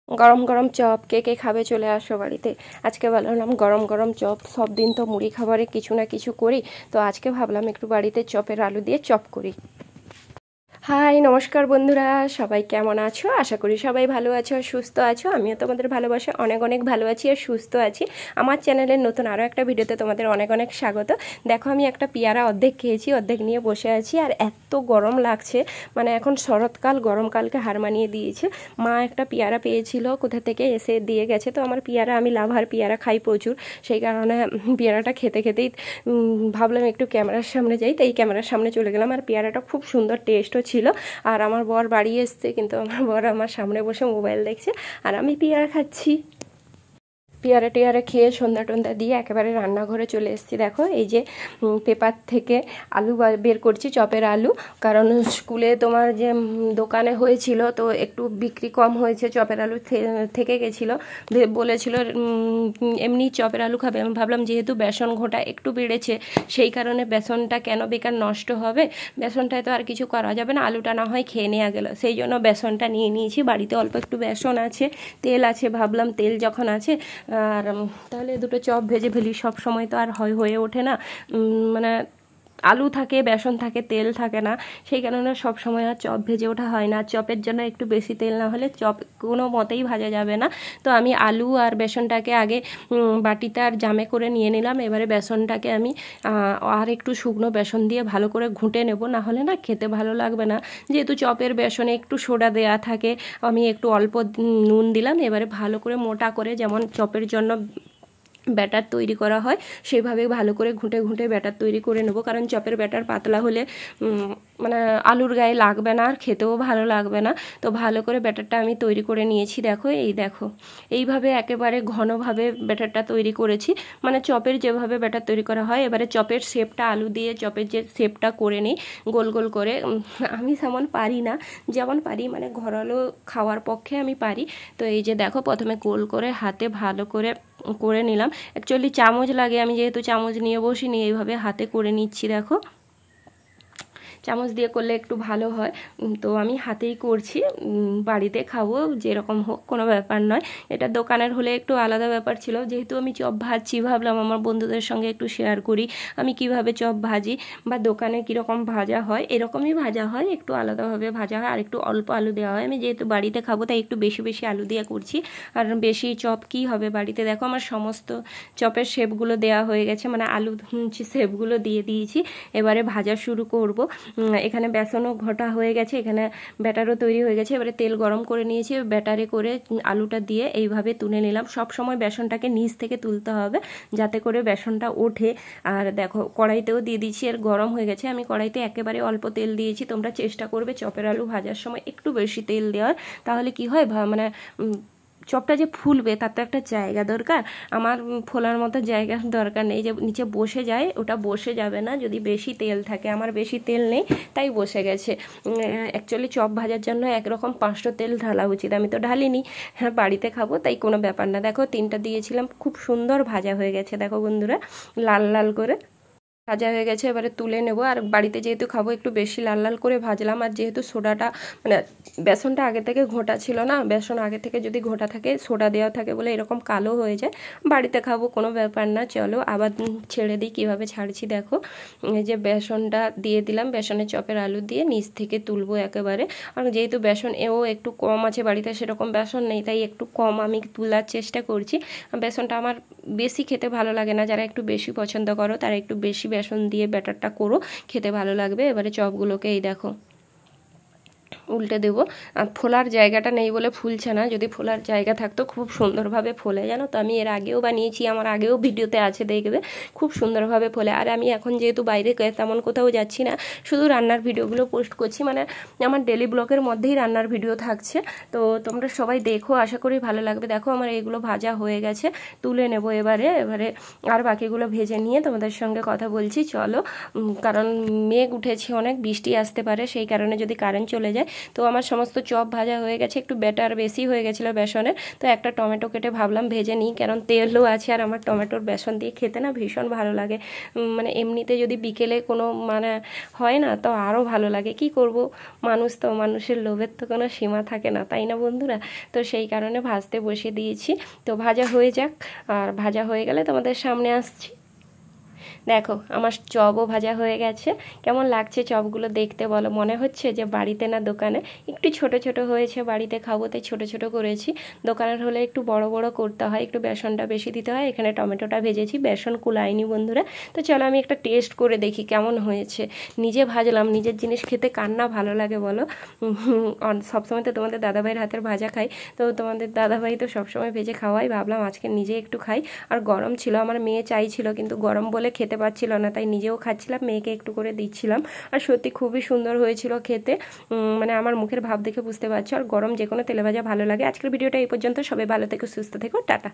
গরম গরম চপ কে কে খাবে চলে আসো বাড়িতে। আজকে ভাবলাম গরম গরম চপ, সব দিন তো মুড়ি খাবারে কিছু না কিছু করি, তো আজকে ভাবলাম একটু বাড়িতে চপের আলু দিয়ে চপ করি। হাই নমস্কার বন্ধুরা, সবাই কেমন আছো? আশা করি সবাই ভালো আছো আর সুস্থ আছো। আমিও তোমাদের ভালোবাসা অনেক অনেক ভালো আছি আর সুস্থ আছি। আমার চ্যানেলের নতুন আরও একটা ভিডিওতে তোমাদের অনেক অনেক স্বাগত। দেখো আমি একটা পেয়ারা অর্ধেক খেয়েছি, অর্ধেক নিয়ে বসে আছি আর এত গরম লাগছে, মানে এখন শরৎকাল, গরমকালকে হার মানিয়ে দিয়েছে। মা একটা পেয়ারা পেয়েছিল, কোথা থেকে এসে দিয়ে গেছে। তো আমার পেয়ারা, আমি লাভার, পেয়ারা খাই প্রচুর, সেই কারণে পেয়ারাটা খেতে খেতেই ভাবলাম একটু ক্যামেরার সামনে যাই, তাই ক্যামেরার সামনে চলে গেলাম। আর পেয়ারাটা খুব সুন্দর টেস্টও ছিল। আর আমার বর বাড়ি এসছে, কিন্তু আমার বর আমার সামনে বসে মোবাইল দেখছে আর আমি পেয়ারা খাচ্ছি। পেয়ারা টেয়ারা খেয়ে সন্ধ্যা টন্ধা দিয়ে একেবারে রান্নাঘরে চলে এসেছি। দেখো এই যে পেপার থেকে আলু বের করছি, চপের আলু। কারণ স্কুলে তোমার যে দোকানে হয়েছিল, তো একটু বিক্রি কম হয়েছে, চপের আলু থেকে গেছিলো, বলেছিল এমনি চপের আলু খাবে। আমি ভাবলাম যেহেতু বেসন ঘোটা একটু বেড়েছে, সেই কারণে বেসনটা কেন বেকার নষ্ট হবে, বেসনটায় তো আর কিছু করা যাবে না, আলুটা না হয় খেয়ে নেওয়া গেল। সেই জন্য বেসনটা নিয়ে নিয়েছি, বাড়িতে অল্প একটু বেসন আছে, তেল আছে, ভাবলাম তেল যখন আছে আর তাহলে দুটো চপ ভেজে ফেলি। সব সময় তো আর হয়ে ওঠে না, মানে আলু থাকে, বেসন থাকে, তেল থাকে না, সেই কারণে সব সময় আর চপ ভেজে ওঠা হয় না। চপের জন্য একটু বেশি তেল না হলে চপ কোনো মতেই ভাজা যাবে না। তো আমি আলু আর বেসনটাকে আগে বাটিতে আর জামে করে নিয়ে নিলাম। এবারে বেসনটাকে আমি আর একটু শুকনো বেসন দিয়ে ভালো করে ঘুঁটে নেব, না হলে না খেতে ভালো লাগবে না। যেহেতু চপের বেসনে একটু সোডা দেয়া থাকে, আমি একটু অল্প নুন দিলাম। এবারে ভালো করে মোটা করে, যেমন চপের জন্য ব্যাটার তৈরি করা হয় সেভাবে ভালো করে ঘুঁটে ঘুঁটে ব্যাটার তৈরি করে নেব। কারণ চপের ব্যাটার পাতলা হলে মানে আলুর গায়ে লাগবে না আর খেতেও ভালো লাগবে না। তো ভালো করে ব্যাটারটা আমি তৈরি করে নিয়েছি। দেখো দেখো এইভাবে একেবারে ঘনভাবে ব্যাটারটা তৈরি করেছি, মানে চপের যেভাবে ব্যাটার তৈরি করা হয়। এবারে চপের শেপটা আলু দিয়ে চপের যে শেপটা করে নিই গোল গোল করে। আমি তেমন পারি না, যেমন পারি মানে ঘরালো খাওয়ার পক্ষে আমি পারি। তো এই যে দেখো প্রথমে গোল করে হাতে ভালো করে করে নিলাম। অ্যাকচুয়ালি চামচ লাগে, আমি যেহেতু চামচ নিয়ে বসিনি, এইভাবে হাতে করে নিচ্ছি। দেখো চামচ দিয়ে করলে একটু ভালো হয়, তো আমি হাতেই করছি। বাড়িতে খাবো যেরকম হোক কোনো ব্যাপার নয়। এটা দোকানের হলে একটু আলাদা ব্যাপার ছিল, যেহেতু আমি চপ ভাজছি ভাবলাম আমার বন্ধুদের সঙ্গে একটু শেয়ার করি আমি কিভাবে চপ ভাজি, বা দোকানে কীরকম ভাজা হয়। এরকমই ভাজা হয়, একটু আলাদাভাবে ভাজা হয় আর একটু অল্প আলু দেওয়া হয়। আমি যেহেতু বাড়িতে খাবো তাই একটু বেশি বেশি আলু দিয়ে করছি। আর বেশি চপ কী হবে বাড়িতে। দেখো আমার সমস্ত চপের শেপগুলো দেওয়া হয়ে গেছে, মানে আলু শেপগুলো দিয়ে দিয়েছি। এবারে ভাজা শুরু করব। এখানে বেসনও ঘটা হয়ে গেছে, এখানে ব্যাটারও তৈরি হয়ে গেছে। এবারে তেল গরম করে নিয়েছি, ব্যাটারে করে আলুটা দিয়ে এইভাবে তুলে নিলাম। সব সময় বেসনটাকে নিচ থেকে তুলতে হবে যাতে করে বেসনটা ওঠে। আর দেখো কড়াইতেও দিয়ে দিচ্ছি, আর গরম হয়ে গেছে। আমি কড়াইতে একেবারে অল্প তেল দিয়েছি, তোমরা চেষ্টা করবে চপের আলু ভাজার সময় একটু বেশি তেল দেওয়ার। তাহলে কি হয়, মানে চপটা যে ফুলবে তার তো একটা জায়গা দরকার। আমার ফোলার মতো জায়গার দরকার নেই, যে নিচে বসে যায় ওটা বসে যাবে না যদি বেশি তেল থাকে। আমার বেশি তেল নেই তাই বসে গেছে। অ্যাকচুয়ালি চপ ভাজার জন্য একরকম 5টো তেল ঢালা উচিত, আমি তো ঢালিনি। হ্যাঁ বাড়িতে খাবো তাই কোনো ব্যাপার না। দেখো 3টা দিয়েছিলাম, খুব সুন্দর ভাজা হয়ে গেছে। দেখো বন্ধুরা লাল লাল করে ভাজা হয়ে গেছে। এবারে তুলে নেব। আর বাড়িতে যেহেতু খাবো একটু বেশি লাল লাল করে ভাজলাম। আর যেহেতু সোডাটা মানে বেসনটা আগে থেকে ঘোটা ছিল না, বেসন আগে থেকে যদি ঘোটা থাকে, সোডা দেওয়া থাকে বলে এরকম কালো হয়ে যায়। বাড়িতে খাবো কোনো ব্যাপার না। চলো আবার ছেড়ে দিই কীভাবে ছাড়ছি। দেখো এই যে বেসনটা দিয়ে দিলাম, বেসনের চপের আলু দিয়ে নিচ থেকে তুলবো একেবারে। আর যেহেতু বেসন একটু কম আছে বাড়িতে, সেরকম বেসন নেই, তাই একটু কম আমি তোলার চেষ্টা করছি। বেসনটা আমার বেশি খেতে ভালো লাগে না, যারা একটু বেশি পছন্দ করো তারা একটু বেশি বেসন দিয়ে ব্যাটারটা করো, খেতে ভালো লাগবে। এবারে চপগুলোকে এই দেখো উল্টে দেবো। আর ফোলার জায়গাটা নেই বলে ফুলছে না, যদি ফোলার জায়গা থাকতো খুব সুন্দরভাবে ফোলে, জানো তো। আমি এর আগেও বানিয়েছি, আমার আগেও ভিডিওতে আছে দেখবে, খুব সুন্দরভাবে ফোলে। আর আমি এখন যেহেতু বাইরে তেমন কোথাও যাচ্ছি না, শুধু রান্নার ভিডিওগুলো পোস্ট করছি, মানে আমার ডেলি ব্লগের মধ্যেই রান্নার ভিডিও থাকছে। তো তোমরা সবাই দেখো, আশা করি ভালো লাগবে। দেখো আমার এইগুলো ভাজা হয়ে গেছে, তুলে নেব এবারে আর বাকিগুলো ভেজে নিয়ে তোমাদের সঙ্গে কথা বলছি। চলো, কারণ মেঘ উঠেছে অনেক, বৃষ্টি আসতে পারে, সেই কারণে যদি কারেন্ট চলে যায় তো আমার সমস্ত চপ ভাজা হয়ে গেছে, একটু ব্যাটার বেশি হয়ে গেছিলো বেসনের, তো একটা টমেটো কেটে ভাবলাম ভেজে নিই, কারণ তেলও আছে আর আমার টমেটোর বেসন দিয়ে খেতে না ভীষণ ভালো লাগে। মানে এমনিতে যদি বিকেলে কোনো মানে হয় না তো আরও ভালো লাগে। কি করব, মানুষ তো, মানুষের লোভের তো কোনো সীমা থাকে না, তাই না বন্ধুরা? তো সেই কারণে ভাজতে বসিয়ে দিয়েছি। তো ভাজা হয়ে যাক, আর ভাজা হয়ে গেলে তোমাদের সামনে আসছি। দেখো আমার চপও ভাজা হয়ে গেছে। কেমন লাগছে চপগুলো দেখতে বলো? মনে হচ্ছে যে বাড়িতে না দোকানে? একটু ছোট ছোট হয়েছে, বাড়িতে খাবো তাই ছোট ছোট করেছি। দোকানের হলে একটু বড় বড় করতে হয়, একটু বেসনটা বেশি দিতে হয়। এখানে টমেটোটা ভেজেছি, বেসন কুলাইনি বন্ধুরা। তো চলো আমি একটা টেস্ট করে দেখি কেমন হয়েছে। নিজে ভাজলাম, নিজের জিনিস খেতে কার না ভালো লাগে বলো? সবসময় তো তোমাদের দাদাভাইয়ের হাতের ভাজা খাই, তো তোমাদের দাদাভাই তো সবসময় ভেজে খাওয়াই, ভাবলাম আজকে নিজে একটু খাই। আর গরম ছিল, আমার মেয়ে চাইছিল কিন্তু গরম বলে খেতে পারছিল না, তাই নিজেও খাচ্ছিলাম, মেয়েকে একটু করে দিচ্ছিলাম। আর সত্যি খুবই সুন্দর হয়েছিল খেতে, মানে আমার মুখের ভাব দেখে বুঝতে পারছো। আর গরম যে কোনো তেলে ভাজা ভালো লাগে। আজকের ভিডিওটা এই পর্যন্ত, সবাই ভালো থেকো, সুস্থ থেকো, টাটা।